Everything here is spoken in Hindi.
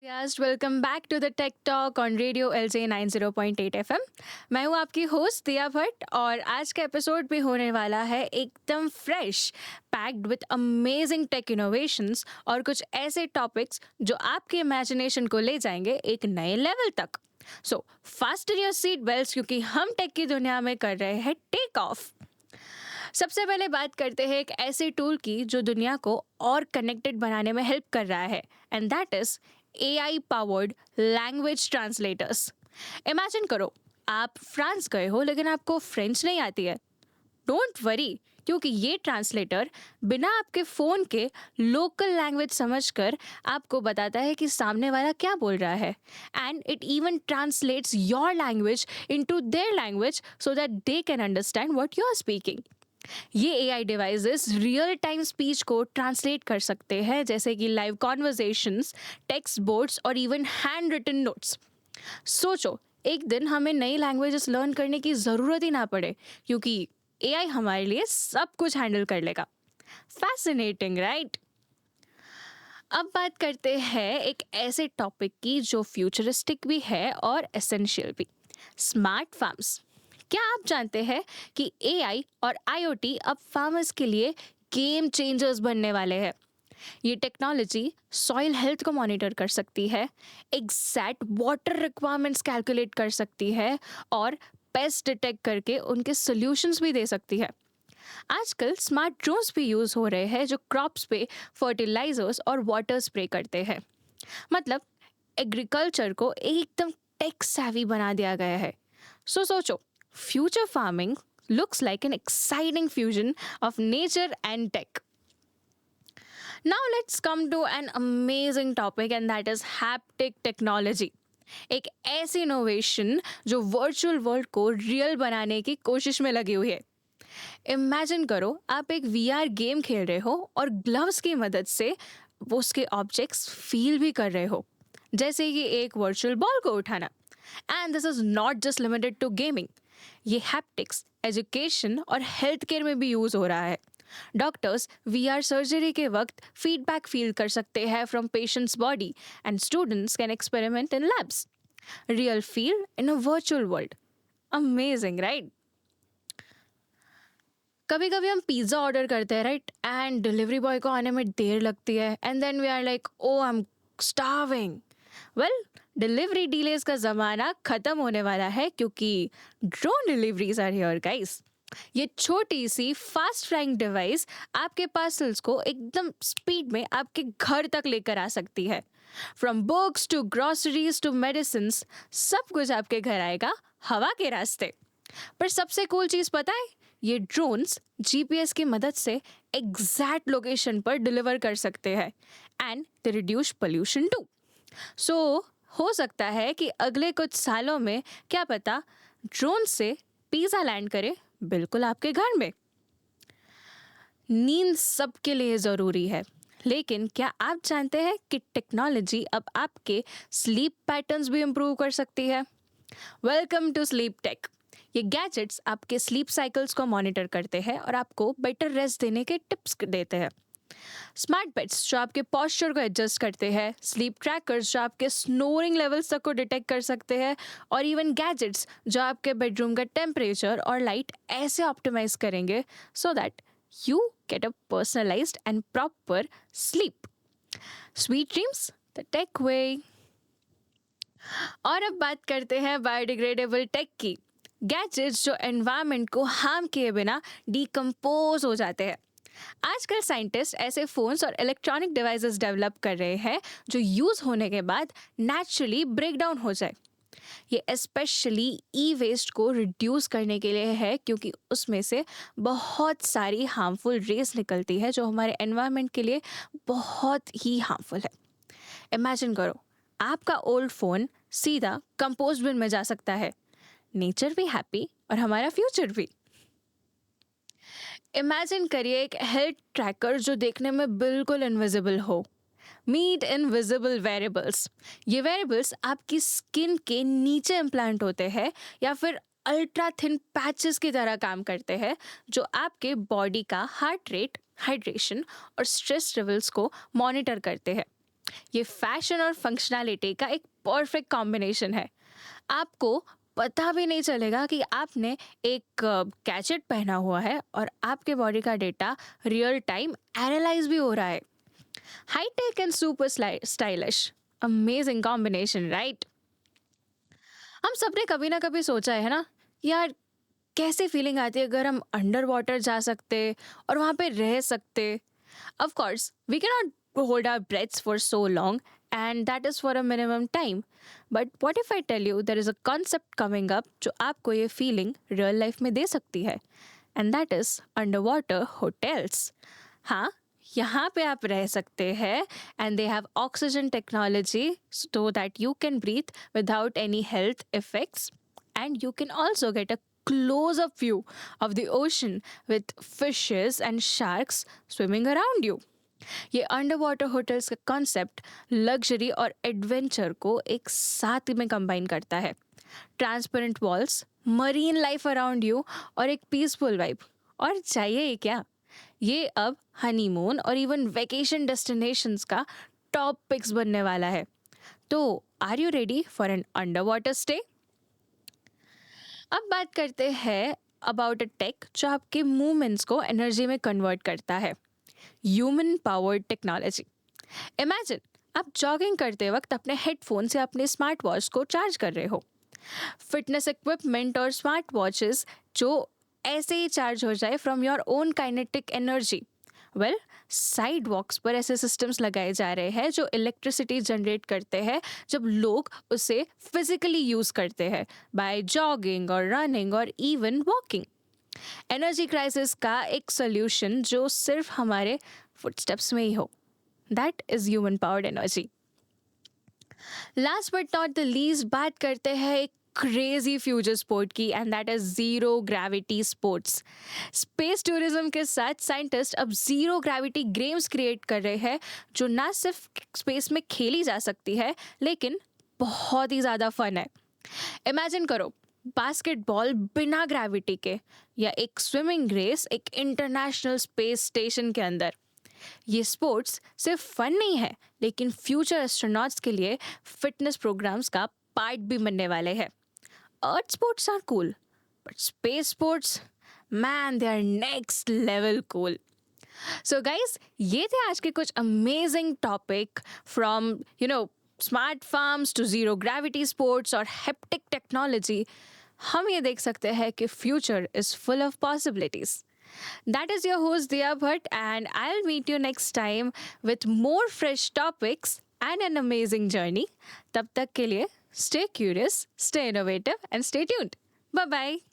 Yes, welcome back to the tech talk on radio LJ 90.8 FM. मैं हूँ आपकी होस्ट दिया भट्ट और आज का एपिसोड भी होने वाला है एकदम fresh, packed with amazing tech innovations और कुछ ऐसे टॉपिक्स जो आपके इमेजिनेशन को ले जाएंगे एक नए लेवल तक। सो फास्टन योर सीट बेल्ट्स क्योंकि हम टेक की दुनिया में कर रहे हैं टेक ऑफ। सबसे पहले बात करते हैं एक ऐसे टूल की जो दुनिया को और कनेक्टेड बनाने में हेल्प कर रहा है, and that is AI powered language translators. Imagine करो, आप फ्रांस गए हो लेकिन आपको फ्रेंच नहीं आती है। डोंट वरी, क्योंकि ये ट्रांसलेटर बिना आपके फ़ोन के लोकल लैंग्वेज समझकर आपको बताता है कि सामने वाला क्या बोल रहा है, and it even translates your language into their language so that they can understand what you are speaking. ये AI devices real time speech को ट्रांसलेट कर सकते हैं, जैसे कि लाइव कॉन्वर्जेशंस, टेक्स्ट बोर्ड्स और इवन हैंड रिटन नोट्स। सोचो, एक दिन हमें नई लैंग्वेजेस लर्न करने की ज़रूरत ही ना पड़े, क्योंकि एआई हमारे लिए सब कुछ हैंडल कर लेगा। Fascinating, right? अब बात करते हैं एक ऐसे टॉपिक की जो फ्यूचरिस्टिक भी है और एसेंशियल भी, स्मार्ट फार्म्स। क्या आप जानते हैं कि एआई और आईओटी अब फार्मर्स के लिए गेम चेंजर्स बनने वाले हैं? ये टेक्नोलॉजी सॉइल हेल्थ को मॉनिटर कर सकती है, एग्जैक्ट वाटर रिक्वायरमेंट्स कैलकुलेट कर सकती है और पेस्ट डिटेक्ट करके उनके सॉल्यूशंस भी दे सकती है। आजकल स्मार्ट ड्रोन्स भी यूज़ हो रहे हैं जो क्रॉप्स पे फर्टिलाइजर्स और वाटर स्प्रे करते हैं। मतलब एग्रीकल्चर को एकदम टेक savvy बना दिया गया है। सो सोचो, future farming looks like an exciting fusion of nature and tech. Now let's come to an amazing topic, and that is haptic technology. एक ऐसी इनोवेशन जो वर्चुअल वर्ल्ड को रियल बनाने की कोशिश में लगी हुई है। इमेजिन करो, आप एक वीआर गेम खेल रहे हो और ग्लव्स की मदद से वो उसके ऑब्जेक्ट्स फील भी कर रहे हो, जैसे कि एक वर्चुअल बॉल को उठाना। And this is not just limited to gaming, ये हैप्टिक्स एजुकेशन और हेल्थ केयर में भी यूज हो रहा है। डॉक्टर्स वीआर सर्जरी के वक्त फीडबैक फील कर सकते हैं from patients body, and students can experiment in labs. Real feel in a virtual world. Amazing, right? कभी कभी हम पिज्ज़ा ऑर्डर करते हैं, राइट, एंड डिलीवरी बॉय को आने में देर लगती है, and then we are like, oh I am starving. Well, delivery delays का ज़माना ख़त्म होने वाला है क्योंकि drone deliveries are here guys. ये छोटी सी फास्ट फ्लाइंग डिवाइस आपके पार्सल्स को एकदम स्पीड में आपके घर तक लेकर आ सकती है। From books to groceries to medicine, सब कुछ आपके घर आएगा हवा के रास्ते। पर सबसे कूल चीज़ पता है, ये ड्रोन्स जीपीएस की मदद से एग्जैक्ट लोकेशन पर डिलीवर कर सकते हैं, and they reduce pollution too. So हो सकता है कि अगले कुछ सालों में, क्या पता, ड्रोन से पिज़्ज़ा लैंड करे बिल्कुल आपके घर में। नींद सबके लिए ज़रूरी है, लेकिन क्या आप जानते हैं कि टेक्नोलॉजी अब आपके स्लीप पैटर्न्स भी इम्प्रूव कर सकती है? Welcome to sleep tech. ये गैजेट्स आपके स्लीप साइकिल्स को मॉनिटर करते हैं और आपको बेटर रेस्ट देने के टिप्स देते हैं। स्मार्ट बेड्स जो आपके पॉस्चर को एडजस्ट करते हैं, स्लीप ट्रैकर्स जो आपके स्नोरिंग लेवल्स तक को डिटेक्ट कर सकते हैं, और इवन गैजेट्स जो आपके बेडरूम का टेम्परेचर और लाइट ऐसे ऑप्टिमाइज करेंगे so that you get a personalised and proper sleep. Sweet dreams the tech way. और अब बात करते हैं बायोडिग्रेडेबल टेक की। गैजेट्स जो एनवायरनमेंट को हार्म किए बिना डिकम्पोज हो जाते हैं। आजकल साइंटिस्ट ऐसे फोन्स और इलेक्ट्रॉनिक डिवाइसेस डेवलप कर रहे हैं जो यूज़ होने के बाद नेचुरली ब्रेक डाउन हो जाए। ये स्पेशली ई वेस्ट को रिड्यूस करने के लिए है, क्योंकि उसमें से बहुत सारी हार्मफुल रेस निकलती है जो हमारे एनवायरनमेंट के लिए बहुत ही हार्मफुल है। इमेजिन करो, आपका ओल्ड फ़ोन सीधा कंपोस्ट बिन में जा सकता है। नेचर भी हैप्पी और हमारा फ्यूचर भी। इमेजिन करिए एक हेल्थ ट्रैकर जो देखने में बिल्कुल इनविजिबल हो। Meet invisible variables. ये वेरिएबल्स आपकी स्किन के नीचे इम्प्लांट होते हैं या फिर अल्ट्रा थिन पैचेस की तरह काम करते हैं, जो आपके बॉडी का हार्ट रेट, हाइड्रेशन और स्ट्रेस लेवल्स को मॉनिटर करते हैं। ये फैशन और फंक्शनैलिटी का एक परफेक्ट कॉम्बिनेशन है। आपको पता भी नहीं चलेगा कि आपने एक गैजेट पहना हुआ है और आपके बॉडी का डेटा रियल टाइम एनालाइज भी हो रहा है। High tech and super stylish, amazing combination, right? हम सबने कभी ना कभी सोचा है ना, यार कैसे फीलिंग आती है अगर हम अंडर वाटर जा सकते और वहाँ पे रह सकते। Of course we can not hold our breaths for so long, and that is for a minimum time. But what if I tell you there is a concept coming up जो आपको ये फीलिंग रियल लाइफ में दे सकती है, and that is under water hotels. हाँ, यहाँ पे आप रह सकते हैं, and they have oxygen technology so that you can breathe without any health effects, and you can also get a close up view of the ocean with fishes and sharks swimming around you. ये अंडर वाटर होटल्स का कॉन्सेप्ट लग्जरी और एडवेंचर को एक साथ में कंबाइन करता है। Transparent walls, marine life around you और एक पीसफुल वाइब, और चाहिए ये क्या? ये अब हनीमून और इवन वेकेशन डेस्टिनेशंस का टॉप पिक्स बनने वाला है। तो are you ready for an under water stay? अब बात करते हैं अबाउट अ टेक जो आपके मूवमेंट्स को एनर्जी में कन्वर्ट करता है। Human powered technology. इमेजिन आप जॉगिंग करते वक्त अपने हेडफोन से अपने स्मार्ट वॉच को चार्ज कर रहे हो। फिटनेस इक्विपमेंट और स्मार्ट वॉचेस जो ऐसे ही चार्ज हो जाए from your own kinetic energy. Well, sidewalks पर ऐसे सिस्टम्स लगाए जा रहे हैं जो इलेक्ट्रिसिटी जनरेट करते हैं जब लोग उसे फिजिकली यूज करते हैं, बाय जॉगिंग और रनिंग और इवन वॉकिंग। एनर्जी क्राइसिस का एक सोल्यूशन जो सिर्फ हमारे फुटस्टेप्स में ही हो, that is human powered energy. Last but not the least बात करते हैं एक क्रेजी फ्यूचर स्पोर्ट की, and that is zero gravity sports. Space tourism के साथ साइंटिस्ट अब जीरो ग्रेविटी गेम्स क्रिएट कर रहे हैं जो ना सिर्फ स्पेस में खेली जा सकती है लेकिन बहुत ही ज़्यादा फन है। इमेजिन करो बास्केटबॉल बिना ग्रेविटी के, या एक स्विमिंग रेस एक इंटरनेशनल स्पेस स्टेशन के अंदर। ये स्पोर्ट्स सिर्फ फन नहीं है लेकिन फ्यूचर एस्ट्रोनॉट्स के लिए फिटनेस प्रोग्राम्स का पार्ट भी बनने वाले हैं। Earth sports are cool, but space sports, man, they are next level cool. So guys, ये थे आज के कुछ amazing topic, from smart farms to zero gravity sports और हेप्टिक टेक्नोलॉजी। हम ये देख सकते हैं कि future is full of possibilities. That is your host Diya Bhatt, and I'll meet you next time with more fresh topics and an amazing journey. तब तक के लिए stay curious, stay innovative and stay tuned. Bye bye.